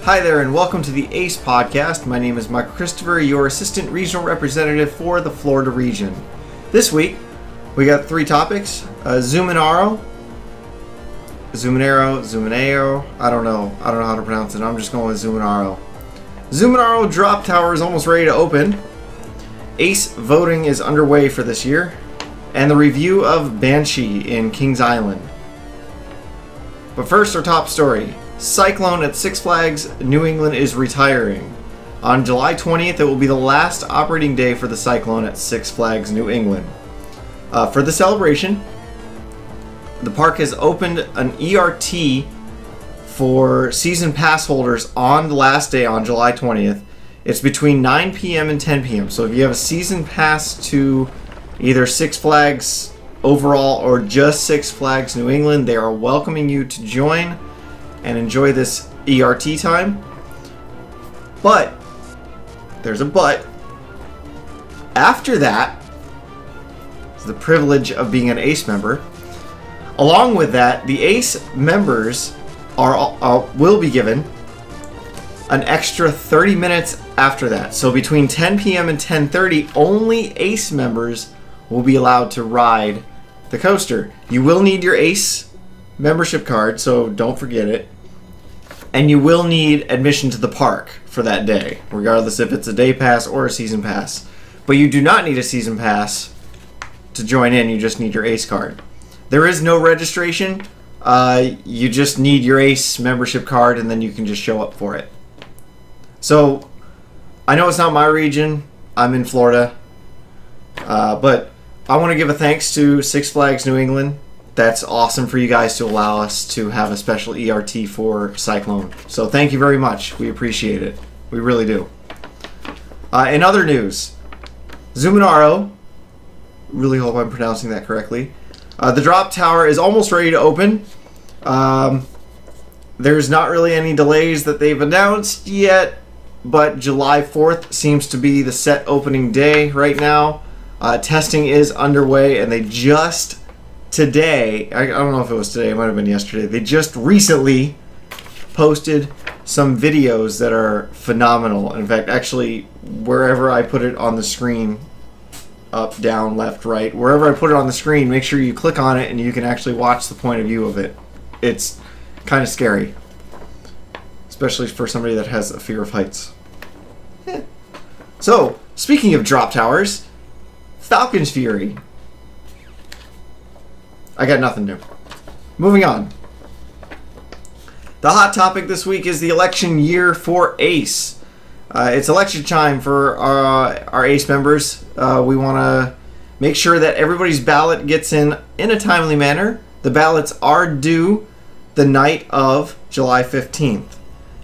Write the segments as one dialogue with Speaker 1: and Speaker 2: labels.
Speaker 1: Hi there and welcome to the ACE podcast. My name is Michael Christopher, your Assistant Regional Representative for the Florida region. This week, we got three topics. Zumanjaro, I don't know how to pronounce it. I'm just going with Zumanjaro. Zumanjaro Drop Tower is almost ready to open. ACE voting is underway for this year. And the review of Banshee in Kings Island. But first, our top story. Cyclone at Six Flags New England is retiring. On July 20th, it will be the last operating day for the Cyclone at Six Flags New England. For the celebration, the park has opened an ERT for season pass holders on the last day on July 20th. It's between 9 p.m. and 10 p.m. So if you have a season pass to either Six Flags overall or just Six Flags New England, they are welcoming you to join and enjoy this ERT time. But there's a but. After that, it's the privilege of being an ACE member. Along with that, the ACE members will be given an extra 30 minutes after that. So between 10 p.m. and 10:30, only ACE members will be allowed to ride the coaster. You will need your ACE membership card, so don't forget it. And you will need admission to the park for that day, regardless if it's a day pass or a season pass. But you do not need a season pass to join in, you just need your ACE card. There is no registration, you just need your ACE membership card and then you can just show up for it. So, I know it's not my region, I'm in Florida, but I want to give a thanks to Six Flags New England. That's awesome for you guys to allow us to have a special ERT for Cyclone. So thank you very much. We appreciate it. We really do. In other news, Zumanjaro, really hope I'm pronouncing that correctly. The drop tower is almost ready to open. There's not really any delays that they've announced yet, but July 4th seems to be the set opening day right now. Testing is underway, and they just today, I don't know if it was today, it might have been yesterday, they just recently posted some videos that are phenomenal. In fact, actually, wherever I put it on the screen, up, down, left, right, wherever I put it on the screen, make sure you click on it and you can actually watch the point of view of it. It's kind of scary, especially for somebody that has a fear of heights. So, speaking of drop towers, Falcon's Fury. I got nothing new. Moving on. The hot topic this week is the election year for ACE. It's election time for our ACE members. We want to make sure that everybody's ballot gets in a timely manner. The ballots are due the night of July 15th.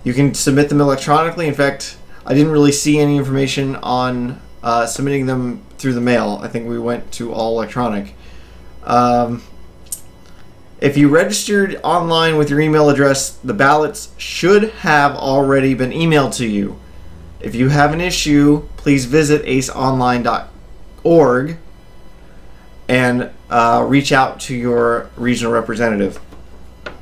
Speaker 1: You can submit them electronically. In fact, I didn't really see any information on submitting them through the mail. I think we went to all electronic. If you registered online with your email address, the ballots should have already been emailed to you. If you have an issue, please visit aceonline.org and reach out to your regional representative.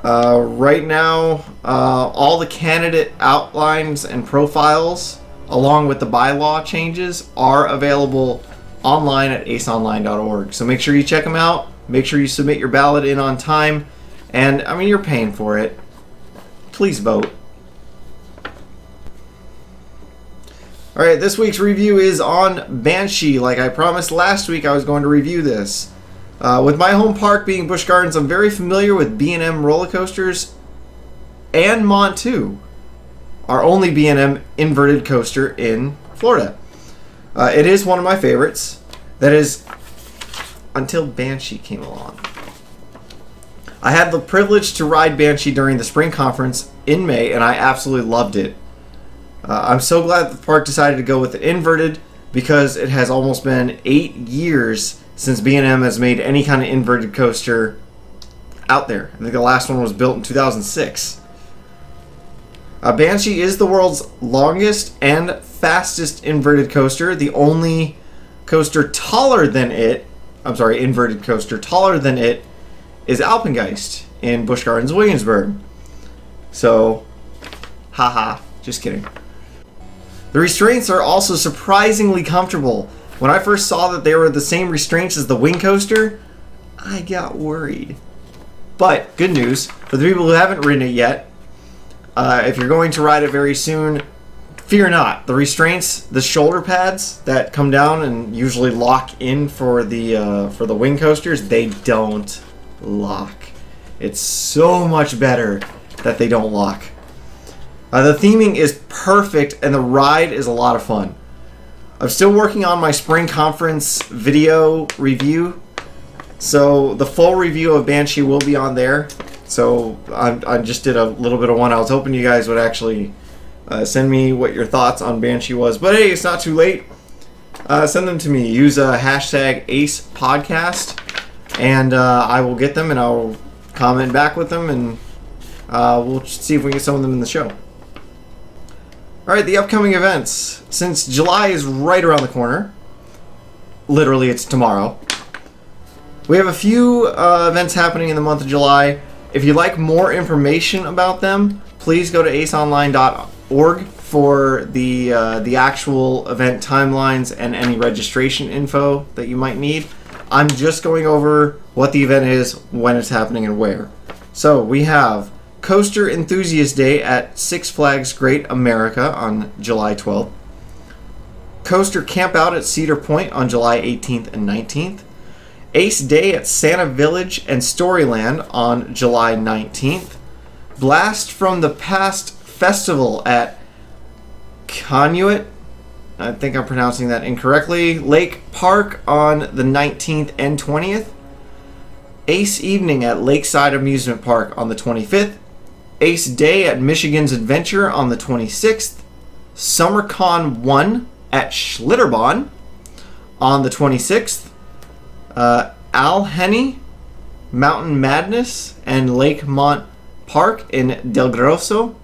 Speaker 1: Right now, all the candidate outlines and profiles, along with the bylaw changes, are available online at aceonline.org. So make sure you check them out. Make sure you submit your ballot in on time. And, I mean, you're paying for it. Please vote. Alright, this week's review is on Banshee. Like I promised last week, I was going to review this. With my home park being Busch Gardens, I'm very familiar with B&M roller coasters and Montu, our only B&M inverted coaster in Florida. It is one of my favorites. That is, until Banshee came along. I had the privilege to ride Banshee during the spring conference in May, and I absolutely loved it. I'm so glad the park decided to go with the inverted because it has almost been 8 years since B&M has made any kind of inverted coaster out there. I think the last one was built in 2006. Banshee is the world's longest and fastest inverted coaster. The only coaster taller than it, inverted coaster taller than it, is Alpengeist in Busch Gardens, Williamsburg. So, haha, Just kidding. The restraints are also surprisingly comfortable. When I first saw that they were the same restraints as the wing coaster, I got worried. But good news, for the people who haven't ridden it yet, if you're going to ride it very soon, fear not. The restraints, the shoulder pads that come down and usually lock in for the wing coasters, they don't lock. It's so much better that they don't lock. The theming is perfect and the ride is a lot of fun. I'm still working on my spring conference video review, so the full review of Banshee will be on there. So I just did a little bit of one. I was hoping you guys would actually send me what your thoughts on Banshee was, but hey, it's not too late. Send them to me. Use hashtag Ace Podcast, and I will get them and I'll comment back with them, and we'll see if we can get some of them in the show. Alright, the upcoming events. Since July is right around the corner, literally it's tomorrow, we have a few events happening in the month of July. If you'd like more information about them, please go to aceonline.org for the actual event timelines and any registration info that you might need. I'm just going over what the event is, when it's happening, and where. So we have Coaster Enthusiast Day at Six Flags Great America on July 12th. Coaster Camp Out at Cedar Point on July 18th and 19th. Ace Day at Santa Village and Storyland on July 19th. Blast from the Past Festival at Conneaut, I think I'm pronouncing that incorrectly, Lake Park on the 19th and 20th. Ace Evening at Lakeside Amusement Park on the 25th. Ace Day at Michigan's Adventure on the 26th. SummerCon 1 at Schlitterbahn on the 26th. Al Henny, Mountain Madness, and Lakemont Park in Del Grosso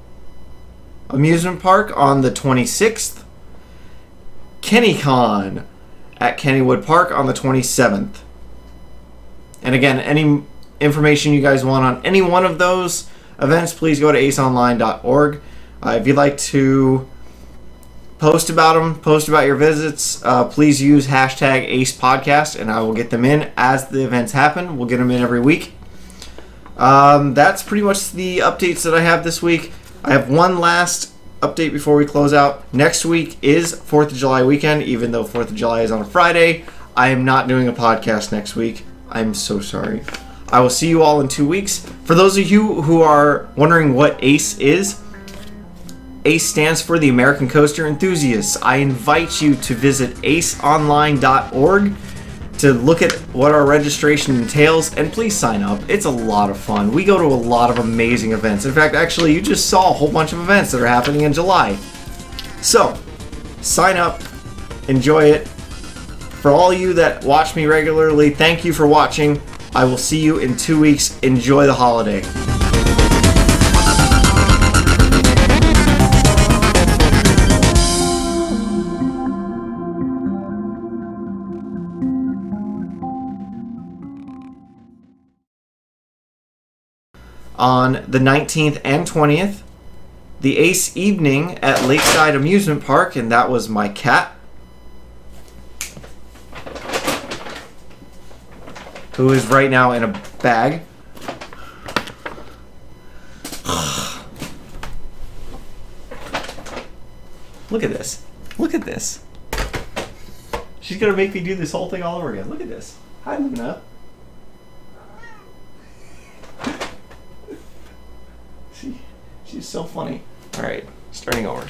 Speaker 1: Amusement Park on the 26th. KennyCon at Kennywood Park on the 27th. And again, any information you guys want on any one of those events, please go to aceonline.org. If you'd like to post about them, post about your visits, please use hashtag AcePodcast, and I will get them in as the events happen. We'll get them in every week. That's pretty much the updates that I have this week. I have one last update before we close out. Next week is 4th of July weekend, even though 4th of July is on a Friday. I am not doing a podcast next week. I'm so sorry. I will see you all in 2 weeks. For those of you who are wondering what ACE is, ACE stands for the American Coaster Enthusiasts. I invite you to visit aceonline.org to look at what our registration entails, and please sign up. It's a lot of fun. We go to a lot of amazing events. In fact, actually, you just saw a whole bunch of events that are happening in July. So, sign up, enjoy it. For all you that watch me regularly, thank you for watching. I will see you in 2 weeks. Enjoy the holiday. On the 19th and 20th, the Ace Evening at Lakeside Amusement Park, and that was my cat, who is right now in a bag. Look at this. Look at this. She's going to make me do this whole thing all over again. Look at this. Hi, Luna. She's so funny. All right, starting over.